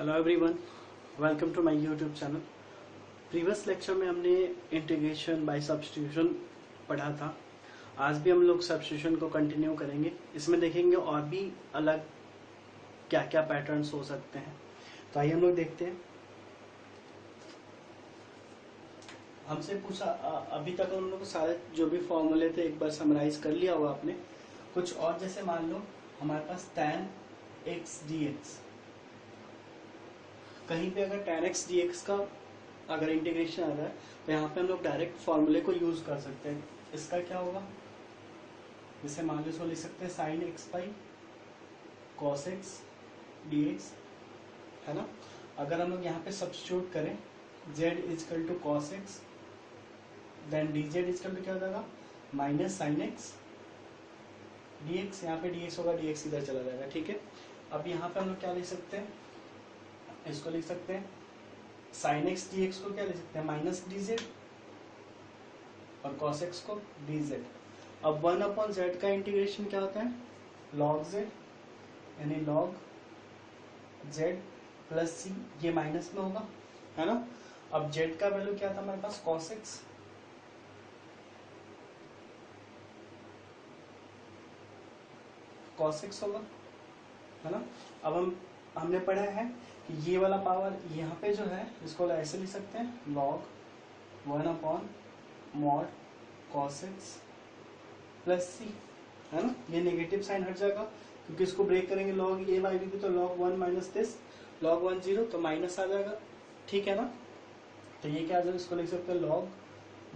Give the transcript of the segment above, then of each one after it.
Hello everyone, welcome to my YouTube channel. Previous lecture में हमने integration by substitution पढ़ा था। आज भी हम लोग सब्स्टिट्यूशन को कंटिन्यू करेंगे। इसमें देखेंगे और भी अलग क्या क्या पैटर्न्स हो सकते हैं। तो आइए हम लोग देखते हैं। हमसे पूछा अभी तक हम लोग सारे जो भी फॉर्मूले थे एक बार समराइज कर लिया हुआ आपने। कुछ और जैसे मान लो हमारे पास tan x dx, कहीं पे अगर tan x dx का अगर इंटीग्रेशन आ रहा है तो यहाँ पे हम लोग डायरेक्ट फॉर्मूले को यूज कर सकते हैं। इसका क्या होगा, जैसे मान लो इसको लिख सकते हैं sin x by cos x dx, है ना। अगर हम लोग यहाँ पे सब्स्टिट्यूट करें z is equal to cos x, then dz is equal to क्या हो जाएगा माइनस sin x dx। यहाँ पे dx होगा, dx इधर चला जाएगा, ठीक है। अब यहाँ पे हम लोग क्या लिख सकते हैं, इसको लिख सकते हैं sin x dx को क्या लिख सकते हैं माइनस dz और cos x को dz। अब 1/z का इंटीग्रेशन क्या होता है log z, यानी log z प्लस c, ये माइनस में होगा, है ना। अब z का वैल्यू क्या था हमारे पास cos x, cos x होगा, है ना। अब हमने पढ़ा है कि ये वाला पावर यहाँ पे जो है इसको ऐसे लिख सकते हैं log 1/mod cos x plus c, है ना। ये नेगेटिव साइन हट जाएगा क्योंकि इसको ब्रेक करेंगे log a बाई b, तो log 1 माइनस दिस log 1 0, तो माइनस आ जाएगा, ठीक है ना। तो ये क्या आ जाएगा, इसको लिख सकते हैं log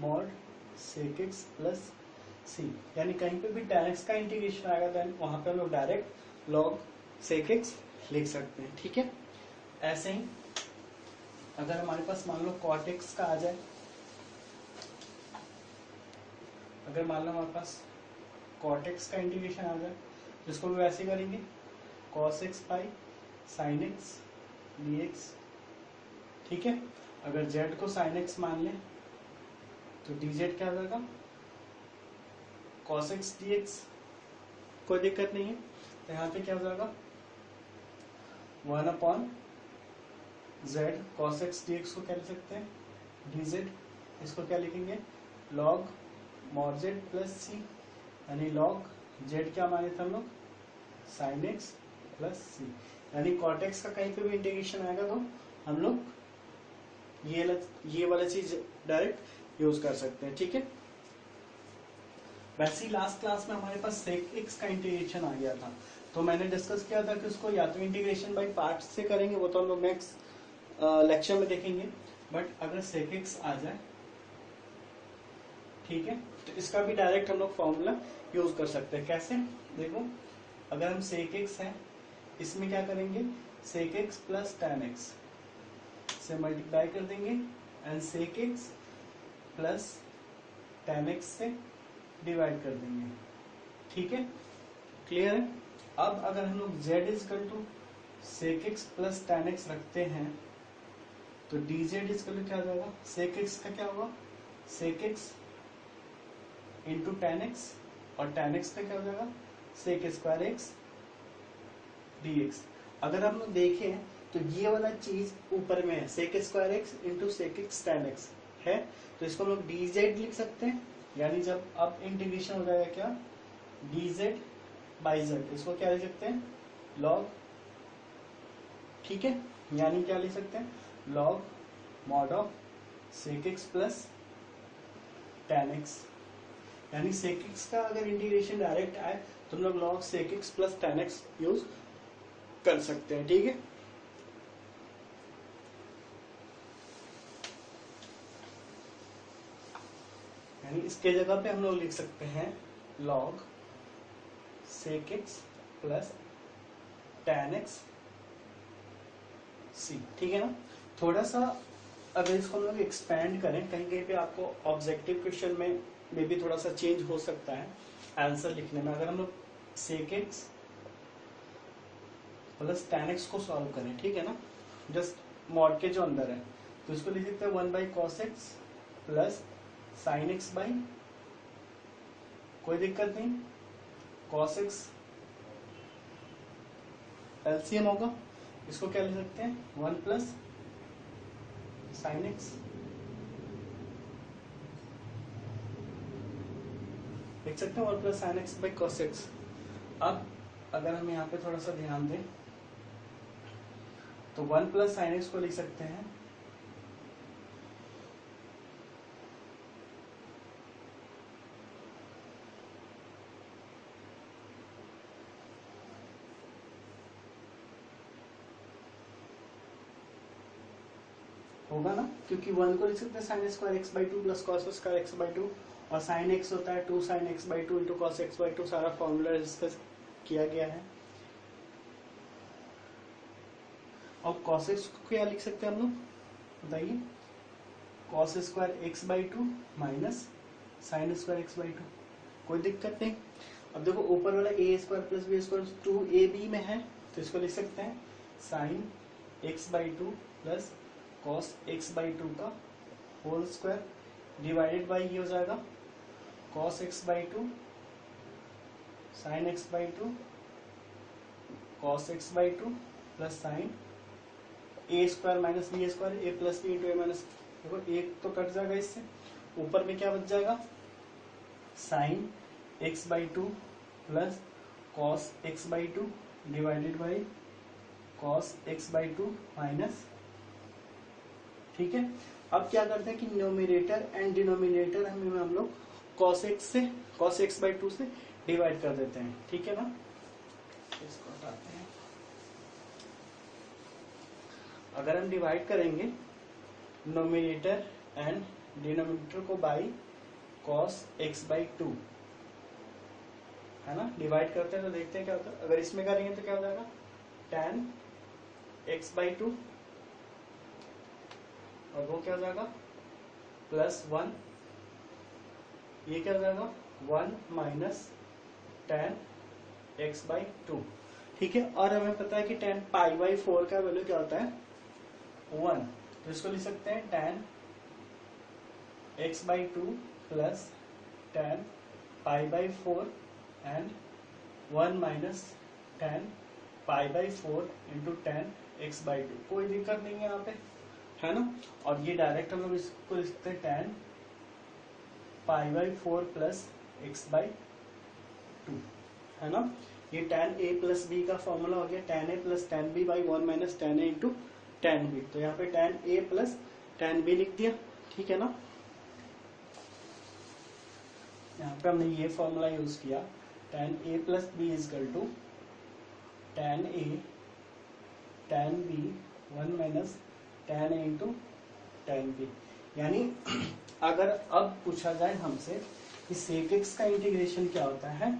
mod sec x plus c, यानी कहीं पे भी tan x का इंटीग्रेशन आएगा देन वहां पे हम लोग डायरेक्ट log sec x लिख सकते हैं, ठीक है। ऐसे ही अगर हमारे पास मान लो cot x का आ जाए, अगर मान लो हमारे पास cot x का इंटीग्रेशन आ जाए तो इसको भी वैसे ही करेंगे cos x by sin x dx, ठीक है। अगर z को sin x मान लें तो dz क्या हो जाएगा cos x dx, कोई दिक्कत नहीं है। तो यहाँ पे क्या हो जाएगा 1/z cos x dx को क्या लिख सकते हैं dz, इसको क्या लिखेंगे log mod z plus c, यानी log z क्या माने थे हम लोग sin x प्लस c, यानी cot x का कहीं पे भी इंटीग्रेशन आएगा तो हम लोग ये वाला चीज डायरेक्ट यूज कर सकते हैं, ठीक है। वैसे ही लास्ट क्लास में हमारे पास sec x का इंटीग्रेशन आ गया था, तो मैंने डिस्कस किया था कि उसको या तो इंटीग्रेशन बाय पार्ट्स से करेंगे, वो तो हम लोग नेक्स्ट लेक्चर में देखेंगे। बट अगर sec x आ जाए, ठीक है, तो इसका भी डायरेक्ट हम लोग फॉर्मूला यूज कर सकते हैं। कैसे, देखो अगर हम sec x है, इसमें क्या करेंगे sec x plus tan x से मल्टीप्लाई कर देंगे and sec x plus tan x से डिवाइड कर देंगे, ठीक है, क्लियर है। अब अगर हम लोग z is equal to sec x plus tan x रखते हैं तो dz इजकल टू क्या हो जाएगा sec x का क्या होगा sec x into tan x, और tan x का क्या हो जाएगा sec स्क्वायर x dx। अगर हम लोग देखें तो ये वाला चीज ऊपर में है sec square x into sec x tan x है, तो इसको हम लोग dz लिख सकते हैं, यानी जब अब इंटीग्रेशन हो जाएगा क्या dz बाई z, इसको क्या लिख सकते हैं log, ठीक है, यानी क्या लिख सकते हैं log mod of sec x plus tan x, यानी sec x का अगर इंटीग्रेशन डायरेक्ट आए तो हम लोग log sec x plus tan x use कर सकते हैं, ठीक है। यानी इसके जगह पे हम लोग लिख सकते हैं log sec x plus tan x c, ठीक है ना। थोड़ा सा अगर इसको हम लोग एक्सपैंड करें, कहीं कहीं पे आपको ऑब्जेक्टिव क्वेश्चन में भी थोड़ा सा चेंज हो सकता है आंसर लिखने में। अगर हम लोग sec x plus tan x को सॉल्व करें, ठीक है ना, जस्ट मॉड के जो अंदर है, तो इसको लिख सकते हैं 1 cos x plus sin x by, कोई दिक्कत नहीं, cos x एलसीएम होगा, इसको क्या लिख सकते हैं, 1 प्लस साइन एक्स, लिख सकते हैं 1 plus sign x by cos x. अब अगर हम यहाँ पे थोड़ा सा ध्यान दें तो 1 प्लस साइन एक्स को लिख सकते हैं होगा ना, क्योंकि 1 को लिख सकते हैं sign square x by two plus cos square x by to, और साइन एक्स होता है 2 sign x by two into cos x by to, सारा फॉर्मूला डिस्कस किया गया है। और कॉस एक्स को क्या लिख सकते हैं हम लोग, बताइए, cos square x by two minus sine square x by two, कोई दिक्कत नहीं। अब देखो ऊपर वाला a square plus b square 2ab में है, तो इसको लिख सकते हैं sine x by two plus cos x by two का होल स्क्वायर डिवाइडेड बाई ये हो जाएगा cos x by two sine x by two cos x by two plus sine a square minus B square, A plus B into A minus, देखो एक तो cut जाएगा इससे, ऊपर में क्या बच जाएगा, sign x by two plus cos x by two divided by cos x by two minus, ठीक है। अब क्या करते हैं कि न्यूमरेटर एंड डिनोमिनेटर हम लोग कॉस एक्स बाई टू से डिवाइड कर देते हैं, ठीक है ना। इसको हटाते हैं, अगर हम डिवाइड करेंगे नोमिनेटर एंड डिनोमिनेटर को by cos x by to, है ना, डिवाइड करते हैं तो देखते हैं क्या होता है। अगर इसमें करेंगे तो क्या हो जाएगा, tan एक्स बाई टू, और वो क्या हो जाएगा प्लस 1, ये क्या हो जाएगा 1 minus tan x by to, ठीक है। और हमें पता है कि tan पाई बाई 4 का वैल्यू क्या होता है 1, तो इसको लिख सकते हैं tan x by two plus tan pi by 4 and 1 minus tan pi by 4 into tan x by two, कोई दिक्कत नहीं है यहाँ पे, है ना। और ये डायरेक्ट हम लोग इसको लिख सकते हैं tan pi by 4 plus x by to, है ना। ये tan a प्लस बी का फॉर्मूला हो गया, tan a plus tan b by 1 minus tan a into tan b, तो यहाँ पे tan a plus tan b लिख दिया, ठीक है ना। यहाँ पे हमने ये फॉर्मूला यूज किया, tan a plus b is equal to tan a tan b 1 minus tan a into tan b, यानी अगर अब पूछा जाए हमसे कि sec x का इंटीग्रेशन क्या होता है,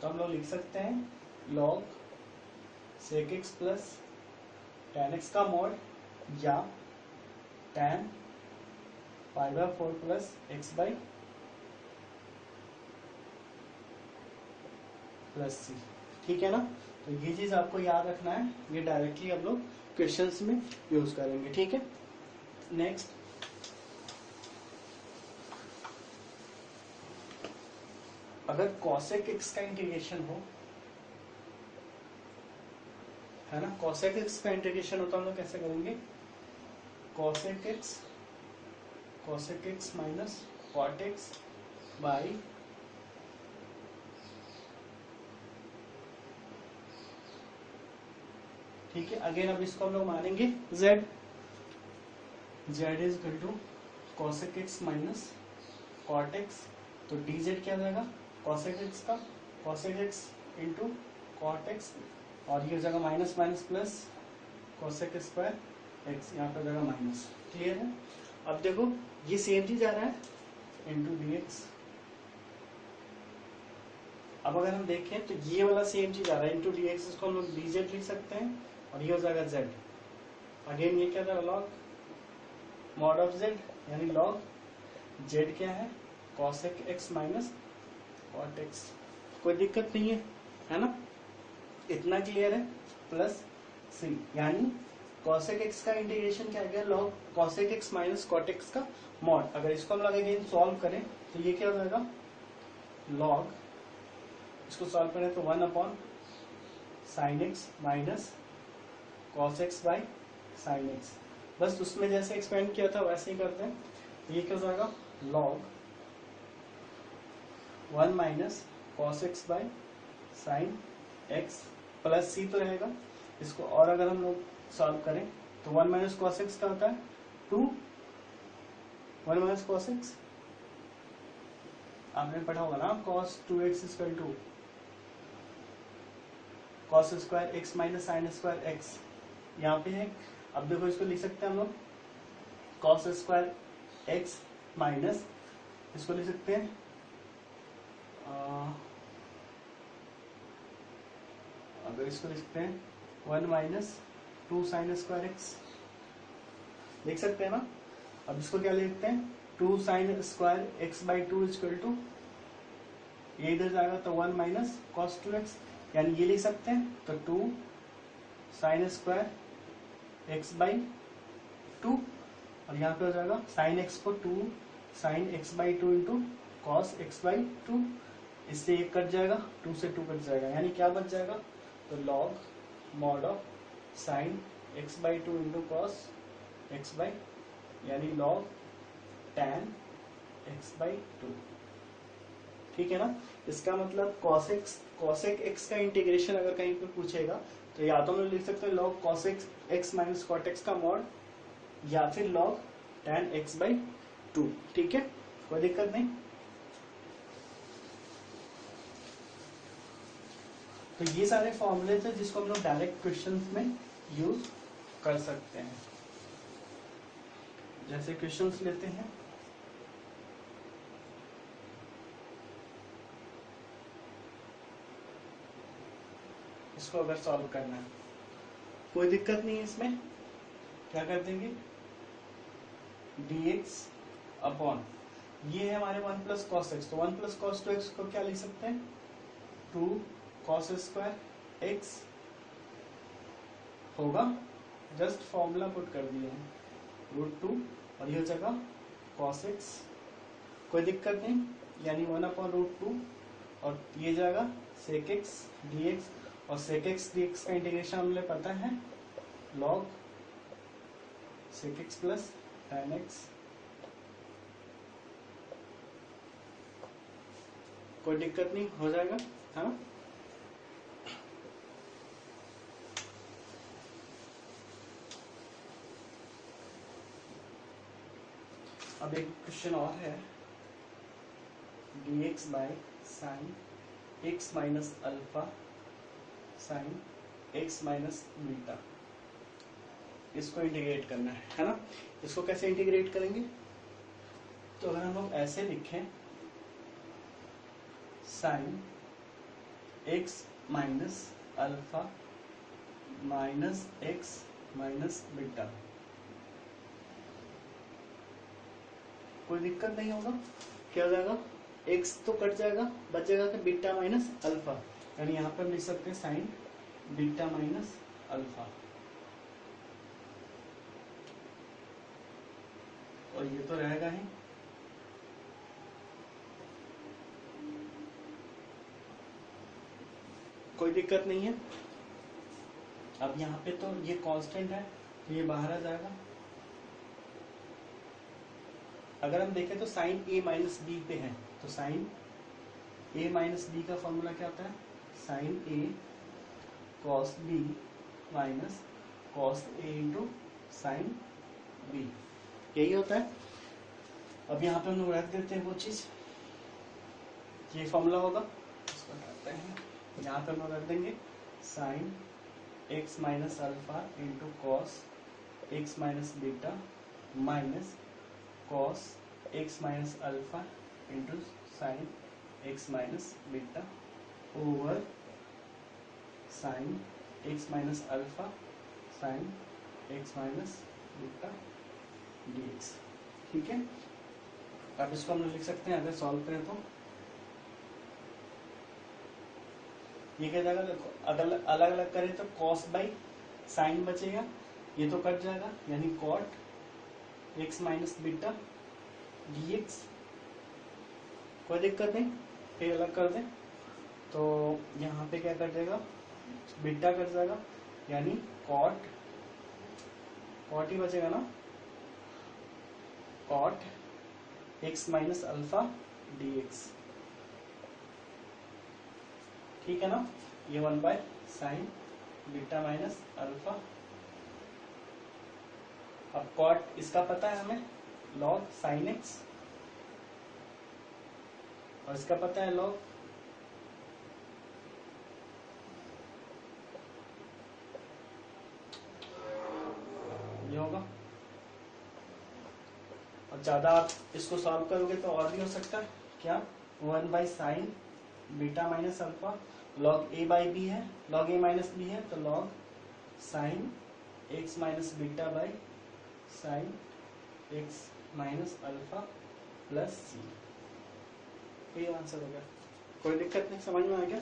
तो हम लोग लिख सकते हैं log sec x plus tan x का मॉड या tan pi by 4 plus x by plus c, ठीक है ना। तो ये चीज आपको याद रखना है, ये डायरेक्टली हम लोग क्वेश्चंस में यूज करेंगे, ठीक है। नेक्स्ट, अगर cosec x का इंटीग्रेशन हो, है ना, cosec x का इंटीग्रेशन होता है, हम लोग कैसे करेंगे, cosec x minus cot x by ठीक है। अगेन अब इसको हम लोग मानेंगे z is equal to cosec x minus cot x, तो dz क्या हो जाएगा cosec x का cosec x into cot x, और ये हो जाएगा minus minus plus cosec square x, यहाँ पे हो जाएगा माइनस, क्लियर है। अब देखो ये सेम चीज आ रहा है इंटू dx, अब अगर हम देखें तो ये वाला सेम चीज आ रहा है इंटू dx, इसको हम लोग dz लिख सकते हैं, और ये हो जाएगा z, अगेन ये क्या था लॉग मॉड ऑफ z, यानी लॉग z क्या है cosec x minus cot x, कोई दिक्कत नहीं है ना, इतना क्लियर है। प्लस c, यानी cosec x का इंटीग्रेशन क्या गया log cosec x minus cot x का मॉड, अगर इसको हम लोग अगेन सॉल्व करें तो ये क्या हो जाएगा लॉग, इसको सॉल्व करें तो 1 upon sine x minus cos x by sine x. बस उसमें जैसे एक्सपेंड किया था वैसे ही करते हैं। तो ये क्या हो जाएगा, log 1 minus cos x by sine x plus c तो रहेगा इसको। और अगर हम लोग सॉल्व करें तो 1 माइनस कॉस एक्स का होता है 2, 1 माइनस कॉस एक्स आपने पढ़ा होगा ना, cos 2x equal to cos square x minus sine square x. यहाँ पे है, अब देखो इसको लिख सकते हैं हम लोग cos स्क्वायर एक्स माइनस, इसको लिख सकते हैं अगर इसको लिखते हैं 1 माइनस 2 साइन स्क्वायर एक्स, देख सकते हैं ना। अब इसको क्या लिखते हैं 2 sine square x by 2 equal to, ये इधर जाएगा तो 1 माइनस कॉस 2x, यानी ये लिख सकते हैं तो 2 साइन स्क्वायर एक्स बाई 2, और यहाँ पे हो जाएगा साइन एक्स को 2 sign x by 2 into cos x by 2, इससे एक कट जाएगा 2 से 2 कट जाएगा, यानी क्या बच जाएगा, तो log mod of sine x by 2 into cos x by, यानी लॉग tan एक्स बाई 2। ठीक है ना। इसका मतलब कॉसेक एक्स का इंटीग्रेशन अगर कहीं पे पूछेगा तो या तो हम लोग लिख सकते हैं log cosec x minus cot x का मॉड, या फिर लॉग tan एक्स बाई 2। ठीक है, कोई दिक्कत नहीं। तो ये सारे फॉर्मूले थे जिसको हम लोग डायरेक्ट क्वेश्चंस में यूज कर सकते हैं। जैसे क्वेश्चंस लेते हैं, इसको अगर सॉल्व करना है कोई दिक्कत नहीं है। इसमें क्या कर देंगे, dx अपॉन, ये है हमारे 1 प्लस कॉस एक्स, तो 1 प्लस कॉस 2x को क्या लिख सकते हैं 2 कॉस स्क्वायर एक्स होगा, जस्ट फॉर्मूला पुट कर दिए हैं √2, और ये हो जाएगा कॉस एक्स, कोई दिक्कत नहीं, यानी 1 अपॉन √2, और ये जाएगा सेक एक्स dx, और सेक एक्स dx का इंटीग्रेशन हमें पता है log sec x plus tan x, कोई दिक्कत नहीं, हो जाएगा। हाँ, अब एक क्वेश्चन और है, dx by sine x minus alpha sign x minus beta, इसको इंटीग्रेट करना है ना। इसको कैसे इंटीग्रेट करेंगे, तो अगर हम लोग ऐसे लिखें sign x minus alpha minus x minus beta, कोई दिक्कत नहीं होगा। क्या हो जाएगा, एक्स तो कट जाएगा, बचेगा तो बीटा माइनस अल्फा, यानी यहाँ पर लिख सकते हैं साइन बीटा माइनस अल्फा, और ये तो रहेगा ही। कोई दिक्कत नहीं है। अब यहाँ पे तो ये कांस्टेंट है तो ये बाहर आ जाएगा। अगर हम देखें तो साइन ए माइनस बी पे है, तो साइन ए माइनस बी का फॉर्मूला क्या होता है, sign A cos B minus cos A into sine B, यही होता है। अब यहाँ पे हम लोग रख देते हैं वो चीज, ये फॉर्मूला होगा, इसको हटाते हैं। यहाँ पे हम लोग रख देंगे sign x minus alpha into cos x minus beta minus cos x minus alpha into sine x minus beta over sign x minus alpha sign x minus beta dx। ठीक है, अब इसको हम लोग लिख सकते हैं, अगर सॉल्व करें तो ये क्या जाएगा, देखो अगर अलग अलग करें तो cos बाई साइन बचेगा, ये तो कट जाएगा, यानी cot x minus beta dx, कोई दिक्कत नहीं। फिर अलग कर दें तो यहाँ पे क्या कर देगा बीटा कट जाएगा, यानी कॉट ही बचेगा ना, cot x minus alpha dx, ठीक है ना। ये 1 by sine beta minus alpha. अब कॉट इसका पता है हमें, लॉग साइन एक्स, और इसका पता है लॉग ये होगा। और ज्यादा आप इसको सॉल्व करोगे तो और भी हो सकता है, क्या 1 by sine beta minus alpha, log a by b है, लॉग ए माइनस बी है, तो log sine x minus beta by sine x minus alpha plus c. ये आंसर हो गया, कोई दिक्कत नहीं, समझ में आ गया।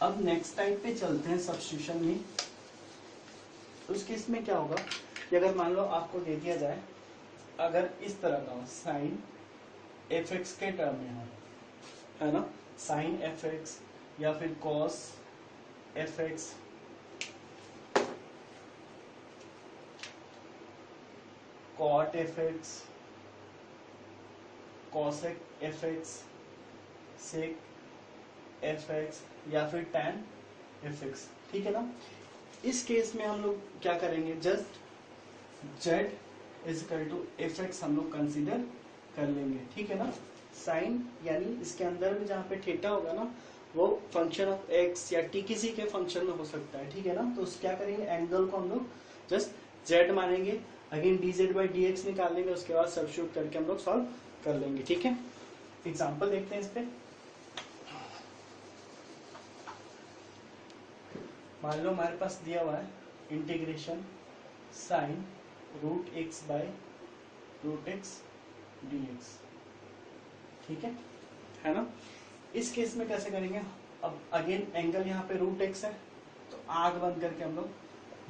अब नेक्स्ट टाइप पे चलते हैं सब्स्टिट्यूशन में। उस केस में क्या होगा कि अगर मान लो आपको दे दिया जाए, अगर इस तरह का हो साइन एफ एक्स के टर्म में हो, है ना, साइन एफ एक्स या फिर cos f x, cot f x, cosec f x, sec f x या फिर टैन एफ एक्स, ठीक है ना। इस केस में हम लोग क्या करेंगे, just z is equal to f x हम लोग कंसिडर कर लेंगे, ठीक है ना। साइन यानी इसके अंदर में जहाँ पे थीटा होगा ना, वो फंक्शन ऑफ x या t किसी के फंक्शन में हो सकता है, ठीक है ना। तो क्या करेंगे, एंगल को हम लोग जस्ट z मानेंगे, अगेन dz बाई dx निकाल लेंगे, उसके बाद सब्स्टिट्यूट करके हम लोग सॉल्व कर लेंगे, ठीक है। एग्जाम्पल देखते हैं इस पे। मान लो हमारे पास दिया हुआ है integration sine root x by root x dx, ठीक है ना। इस केस में कैसे करेंगे, अब अगेन एंगल यहाँ पे रूट एक्स है, तो आग बंद करके हम लोग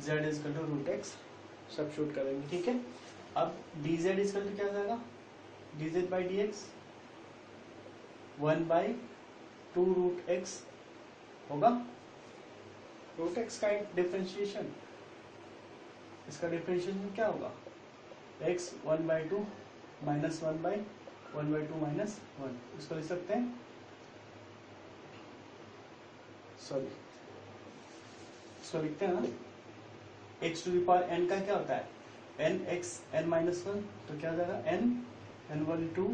z is equal to root x substitute करेंगे, ठीक है। अब dz इज इक्वल टू क्या जाएगा, dz by dx 1 by 2 root x होगा, रूट एक्स का डिफरेंशिएशन, इसका डिफरेंशिएशन क्या होगा, x 1 by 2 minus 1 by 1 by 2 minus 1, इसको लिख सकते हैं, सॉरी इसको लिखते हैं ना, x to the power n का क्या होता है, n x n माइनस 1, तो क्या हो जाएगा n 1 2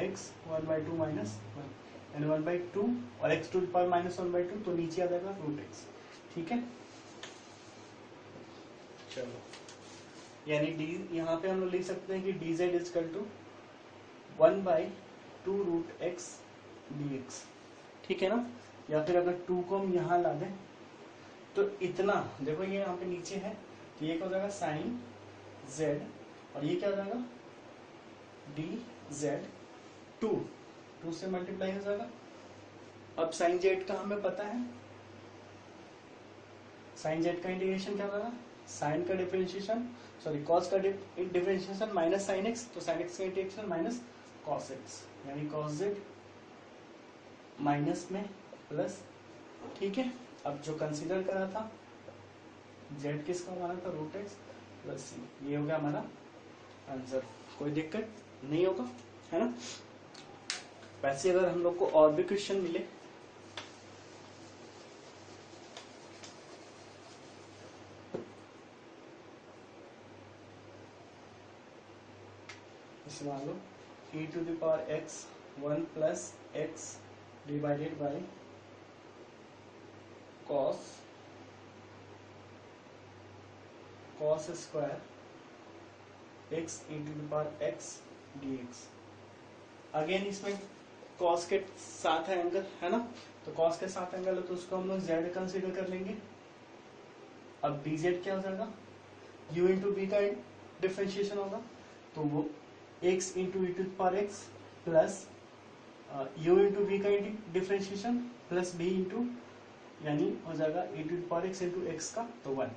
x 1 by 2 minus 1, n 1 by 2 और x to the power minus 1 by 2, तो नीचे आ जाएगा रूट x, ठीक है। चलो, यानी d यहाँ पे हम लोग लिख सकते हैं कि dz is equal to 1 by 2 root x dx, ठीक है ना। या फिर अगर 2 को हम यहाँ ला दें तो इतना, देखो ये यहाँ पे नीचे है, तो ये क्या हो जाएगा साइन z, और ये क्या हो जाएगा dz 2 से मल्टीप्लाई हो जाएगा। अब साइन z का हमें पता है, साइन z का इंटीग्रेशन क्या होगा, साइन का डिफरेंशिएशन, सॉरी कॉस का डिफरेंशिएशन माइनस साइन एक्स, तो साइन एक्स का इंटीग्रेशन माइनस कॉस एक्स, यानी कॉस जेड माइनस में प्लस, ठीक है। अब जो कंसीडर करा था z किसका माना था, रूट एक्स प्लस सी, ये हो गया हमारा आंसर, कोई दिक्कत नहीं होगा, है ना। वैसे अगर हम लोग को और भी क्वेश्चन मिले मान लो e to the power x 1 plus x divided by cos square x e to the power x dx। Again इसमें cos के साथ है एंगल, है ना, तो cos के साथ एंगल है तो उसको हम लोग z कंसीडर कर लेंगे। अब dz क्या हो जाएगा, u इंटू बी का डिफरेंशिएशन होगा, तो वो x into e to power x plus u into b का डिफरेंशिएशन प्लस b इंटू, यानी हो जाएगा e to power x into x का, तो 1,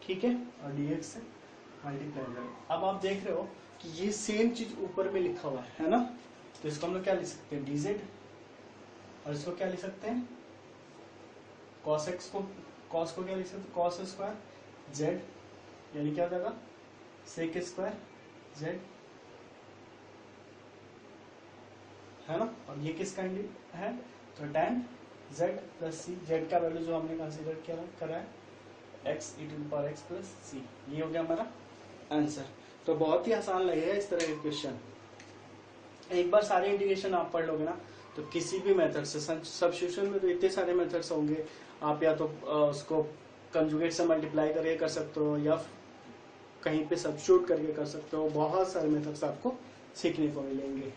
ठीक है, और dx से मल्टीप्लाई हो जाएगा। अब आप देख रहे हो कि ये सेम चीज ऊपर में लिखा हुआ है ना, तो इसको हम लोग क्या लिख सकते हैं, dz और इसको क्या लिख सकते हैं, cos x को, cos को क्या लिख सकते हैं, cos स्क्वायर z, यानी क्या हो जाएगा sec स्क्वायर z, है ना। और ये किसका है, तो tan z प्लस सी, z का वैल्यू जो हमने कंसीडर करा है x e⁻x प्लस सी, ये हो गया हमारा आंसर। तो बहुत ही आसान लगेगा इस तरह के क्वेश्चन। एक बार सारे इंटीग्रेशन आप पढ़ लोगे ना, तो किसी भी मेथड से, सब्स्टिट्यूशन में तो इतने सारे मेथड्स होंगे, आप या तो उसको कंजुगेट से मल्टीप्लाई करके कर सकते हो, या कहीं पे सब्स्टिट्यूट करके कर सकते हो, बहुत सारे मेथड्स आपको सीखने को मिलेंगे।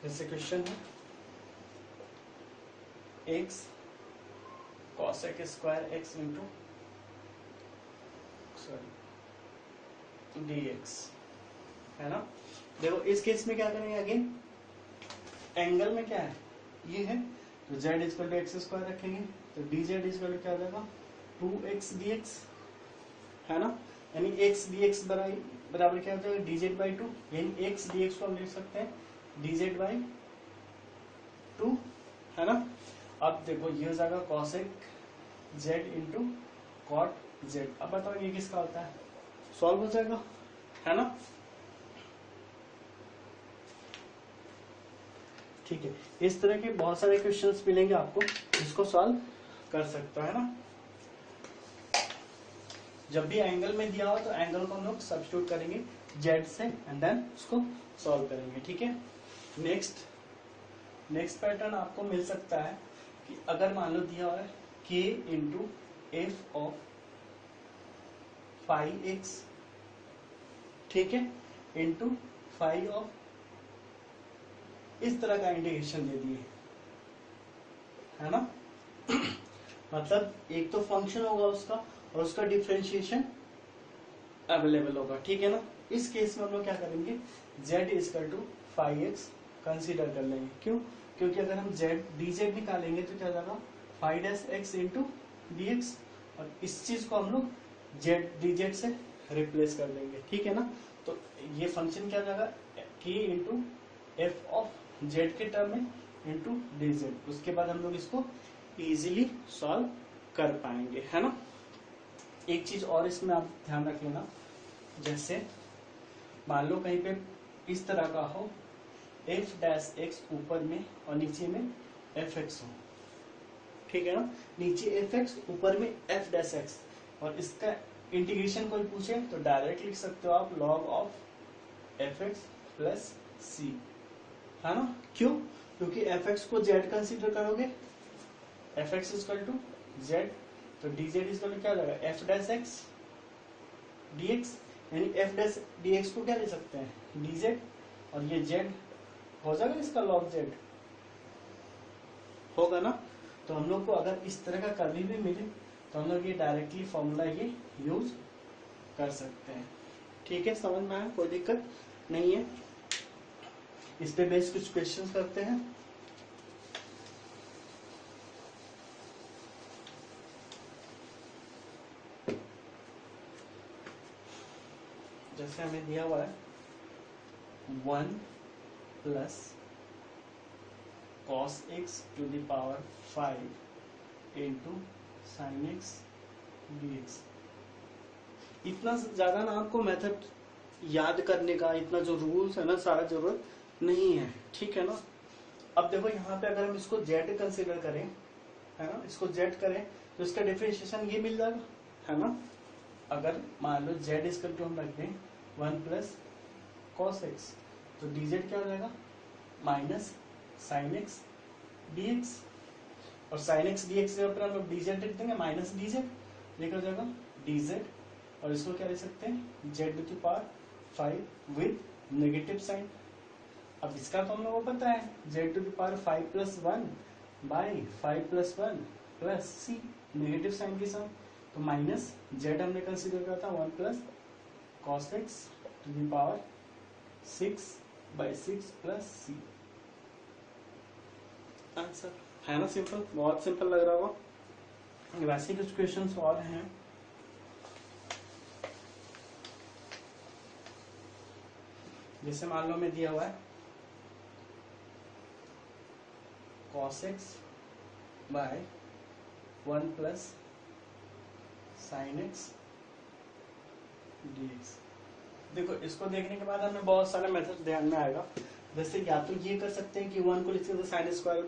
जैसे क्वेश्चन है x cosec square x into dx, है ना। देखो इस केस में क्या करेंगे, अगेन एंगल में क्या है, ये है, तो z equal to x square रखेंगे, तो dz इक्वल टू क्या हो जाएगा 2x dx, है ना। यानी x dx बराबर क्या हो जाएगा dz बाई 2, यानी x dx को हम लिख सकते हैं dz बाई 2, है ना। अब देखो ये हो जाएगा cosec z into cot z। अब बताओ ये किसका होता है, सॉल्व हो जाएगा, है ना। ठीक है, इस तरह के बहुत सारे क्वेश्चंस मिलेंगे आपको, इसको सॉल्व कर सकते हो, है ना। जब भी एंगल में दिया हो तो एंगल को हम लोग सब्स्टिट्यूट करेंगे z से एंड देन उसको सॉल्व करेंगे, ठीक है। नेक्स्ट पैटर्न आपको मिल सकता है कि अगर मान लो दिया हुआ है k into F of 5x, ठीक है, इंटू 5 ऑफ, इस तरह का इंटीग्रेशन दे दिए, है ना। मतलब एक तो फंक्शन होगा उसका और उसका डिफरेंशिएशन अवेलेबल होगा, ठीक है ना। इस केस में हम लोग क्या करेंगे, z equal to 5x consider कर लेंगे। क्यों, क्योंकि अगर हम z dz निकालेंगे तो क्या जाएगा 5x इंटू dx, और इस चीज को हम लोग z dz से रिप्लेस कर देंगे, ठीक है ना। तो ये फंक्शन क्या जाएगा k into F of z के टर्म में इंटू dz, उसके बाद हम लोग इसको इजीली सॉल्व कर पाएंगे, है ना। एक चीज और इसमें आप ध्यान रख लेना, जैसे मान लो कहीं पे इस तरह का हो f डैश x ऊपर में और नीचे में fx हो, ठीक है ना। नीचे fx ऊपर में f डैश x, और इसका इंटीग्रेशन कोई पूछे तो डायरेक्ट लिख सकते हो आप log of fx plus c, है ना। क्यों, क्योंकि fx को z कंसीडर करोगे, fx इक्वल टू z, तो dz इक्वल टू क्या हो जाएगा f डैश x dx, यानी f डैश dx को क्या ले सकते हैं dz, और ये z हो जाएगा इसका log z, होगा ना। तो हम लोग को अगर इस तरह का कभी भी मिले तो हम लोग ये डायरेक्टली फॉर्मूला ये यूज कर सकते हैं, ठीक है। समझ में आया, कोई दिक्कत नहीं है। इस पे बेस कुछ क्वेश्चंस करते हैं। जैसे हमें दिया हुआ है 1 plus cos x to the power 5 into sine x dx। इतना ज्यादा ना आपको मेथड याद करने का, इतना जो रूल्स है ना सारा जरूरत नहीं है, ठीक है ना। अब देखो यहाँ पे अगर हम इसको z कंसीडर करें, है ना, इसको z करें तो इसका डिफरेंशिएशन ये मिल जाएगा, है ना। अगर मान लो z इसका टू हम रख दें 1 प्लस cos x, तो dz क्या हो जाएगा माइनस साइन एक्स dx, और साइन एक्स dx के ऊपर हम लोग dz लिख देंगे माइनस dz, लिखा जाएगा dz, और इसको क्या लिख सकते हैं z to the power 5 with negative sine. अब इसका तो हम लोगों को पता है z to the power 5 plus 1 by 5 plus 1 plus c, negative sine के साथ, तो माइनस z हमने कंसीडर किया था 1 plus cos x to the power 6 by 6 plus c। Answer है ना, सिंपल, बहुत सिंपल लग रहा होगा। वैसे कुछ क्वेश्चंस और हैं। जैसे मान लो हमें दिया हुआ है cos x by 1 plus sine x dx। देखो इसको देखने के बाद हमें बहुत सारे मेथड ध्यान में आएगा। जैसे या तो ये कर सकते हैं कि 1 को लिख सकते हैं sine square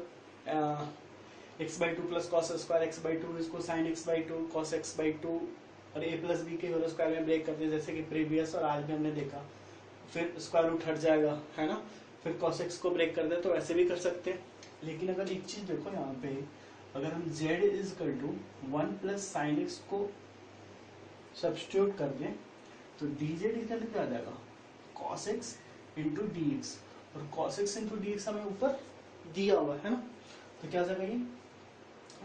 x/2 plus cos square x/2, इसको साइन x/2 कॉस x/2 और a प्लस बी के होल स्क्वायर में ब्रेक करते हैं, जैसे कि प्रीवियस और आज भी हमने देखा। फिर स्क्वायर रूट हट जाएगा, है ना। फिर cos x को ब्रेक कर दे तो ऐसे भी कर सकते हैं। लेकिन अगर एक चीज देखो यहाँ पे, अगर हम z is equal to 1 plus sine x को सब्स्टिट्यूट कर दें तो dz इक्वल टू क्या आ जाएगा, cos x into D x. और cos x into D x हमें ऊपर दिया हुआ है ना, तो क्या आ जाएगा ये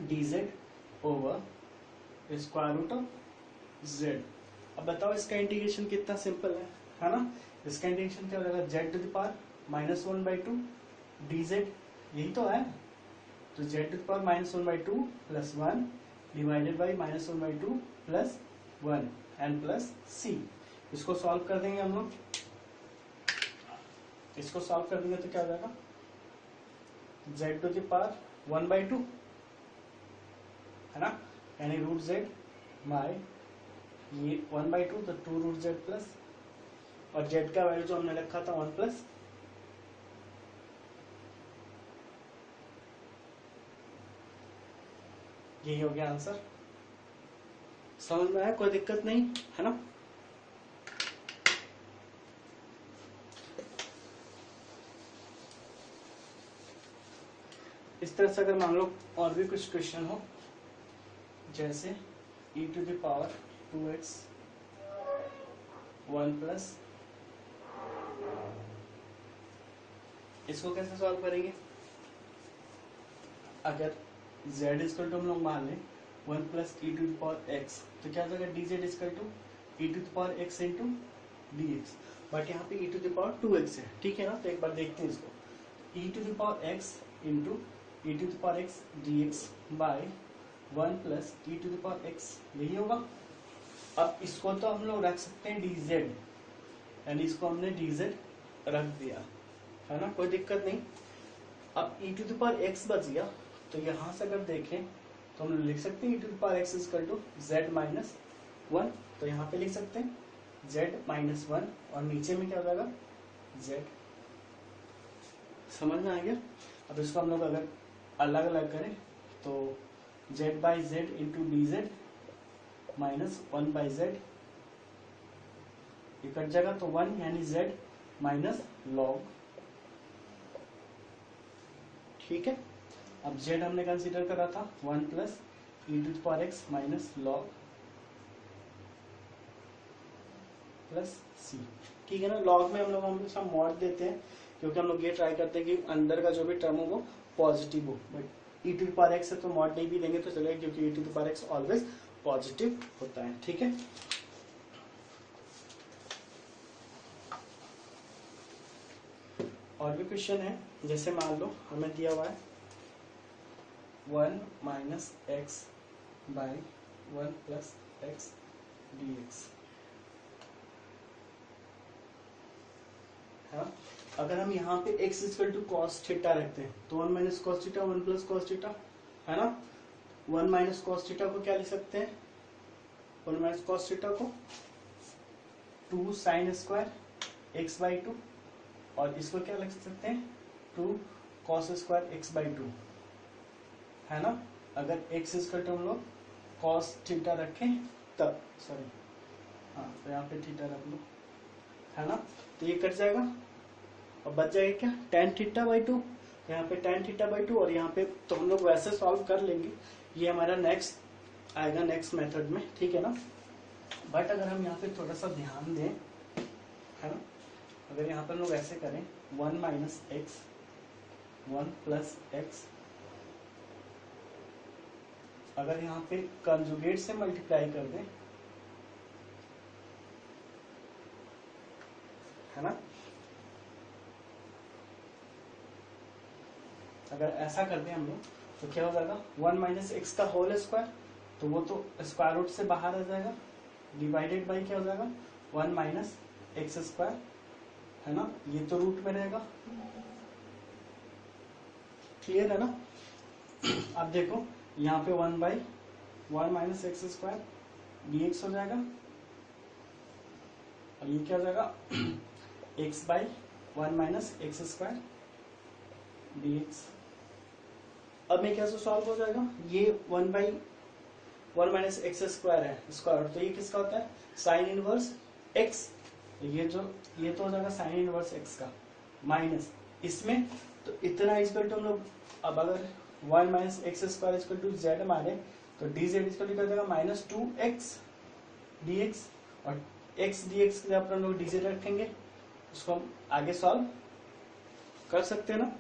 dz over square root of z। अब बताओ इसका इंटीग्रेशन कितना सिंपल है ना। इसका इंटीग्रेशन क्या हो जाएगा, z to the power -1/2 dz, यही तो है। तो z to the power -1/2 plus 1 divided by -1/2 plus 1 and plus c। इसको सॉल्व कर देंगे हम लोग, इसको सॉल्व कर देंगे तो क्या हो जाएगा, z टू द पावर 1/2 है ना, यानी रूट z बाय ये 1/2 तो 2 रूट z प्लस, और z का वैल्यू जो हमने रखा था 1 प्लस, यही हो गया आंसर। समझ में आया, कोई दिक्कत नहीं है ना। इस तरह से अगर मान लो और भी कुछ क्वेश्चन हो, जैसे e to the power 2x 1 plus, इसको कैसे सॉल्व करेंगे। अगर z इक्वल टू हम लोग मान लें 1 plus e to the power x, तो क्या हो जाएगा dz equal to e to the power x into dx। But यहाँ पे e to the power 2x है, ठीक है ना। तो एक बार देखते हैं इसको, e to the power x into e to the power x dx by 1 plus e to the power x, यही होगा। अब इसको तो हम लोग रख सकते हैं dz, यानी इसको हमने dz रख दिया है ना, कोई दिक्कत नहीं। अब e to the power x बच गया, तो यहां से अगर देखें तो हम लिख सकते हैं e to the power x equal to z minus 1, तो यहाँ पे लिख सकते हैं z माइनस 1 और नीचे में क्या हो जाएगा z। समझ में आ गया। अब इसको हम लोग अगर अलग अलग करें तो z by Z into D Z minus 1 by Z, ये कट जाएगा तो 1 यानी z माइनस लॉग, ठीक है। अब z हमने कंसीडर करा था 1 plus e to the power x minus log plus c, ठीक है ना। लॉग में हम लोग हमेशा मॉड देते हैं, क्योंकि हम लोग ये ट्राई करते हैं कि अंदर का जो भी टर्म हो वो पॉजिटिव हो। But e to the power x है तो मॉड नहीं भी देंगे तो चलेगा, क्योंकि e to the power x always positive होता है, ठीक है। और भी क्वेश्चन है, जैसे मान लो हमें दिया हुआ है 1 minus x by 1 plus x dx, हाँ। अगर हम यहाँ पे x equal to cos theta रखते हैं तो 1 minus cos theta 1 plus cos theta, है ना। 1 माइनस कॉस थीटा को क्या लिख सकते हैं, 1 माइनस कॉस थीटा को 2 साइन स्क्वायर x बाई 2, और इसको क्या लिख सकते हैं 2 कॉस स्क्वायर x बाई 2, है ना। अगर x इक्वल टू हम लोग कॉस थीटा रखें तब, सॉरी हाँ, तो यहाँ पे थीटा रख लो, है ना। तो ये कट जाएगा और बच जाएगा क्या tan थीटा बाई 2, यहाँ पे tan थीटा बाई 2, और यहाँ पे तो हम लोग वैसे सॉल्व कर लेंगे, ये हमारा नेक्स्ट आएगा नेक्स्ट मेथड में, ठीक है ना। बट अगर हम यहाँ पे थोड़ा सा ध्यान दें, है ना, अगर यहाँ पे हम लोग ऐसे करें 1 माइनस एक्स 1 प्लस एक्स, अगर यहाँ पे कंजुगेट से मल्टीप्लाई कर दें, है ना, अगर ऐसा कर दें हम लोग तो क्या हो जाएगा 1 माइनस एक्स का होल स्क्वायर, तो वो तो स्क्वायर रूट से बाहर आ जाएगा, डिवाइडेड बाई क्या हो जाएगा 1 माइनस एक्स स्क्वायर, है ना, ये तो रूट में रहेगा, क्लियर है ना। अब देखो यहाँ पे 1/1 माइनस एक्स स्क्वायर dx हो जाएगा, और ये क्या हो जाएगा x/1 minus x square dx। अब मैं कैसे सॉल्व हो जाएगा, ये 1/1 माइनस एक्स स्क्वायर है स्क्वायर, तो ये किसका होता है साइन इनवर्स x, ये तो हो जाएगा साइन इनवर्स x का, माइनस इसमें तो इतना इक्वल टू हम लोग, अब अगर 1 minus x square equal to z मारे तो डी जेड इक्वल टू क्या हो जाएगा -2x dx, और x dx के लिए अपन लोग डी जेड रखेंगे, उसको हम आगे सॉल्व कर सकते हैं ना।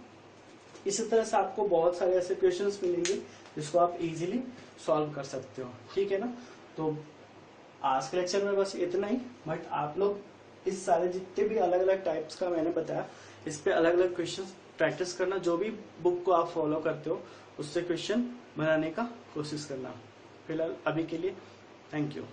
इसी तरह से आपको बहुत सारे ऐसे क्वेश्चंस मिलेंगे जिसको आप इजीली सॉल्व कर सकते हो, ठीक है ना। तो आज के लेक्चर में बस इतना ही, बट आप लोग इस सारे जितने भी अलग अलग टाइप्स का मैंने बताया इस पे अलग अलग क्वेश्चंस प्रैक्टिस करना, जो भी बुक को आप फॉलो करते हो उससे क्वेश्चन बनाने का कोशिश करना। फिलहाल अभी के लिए थैंक यू।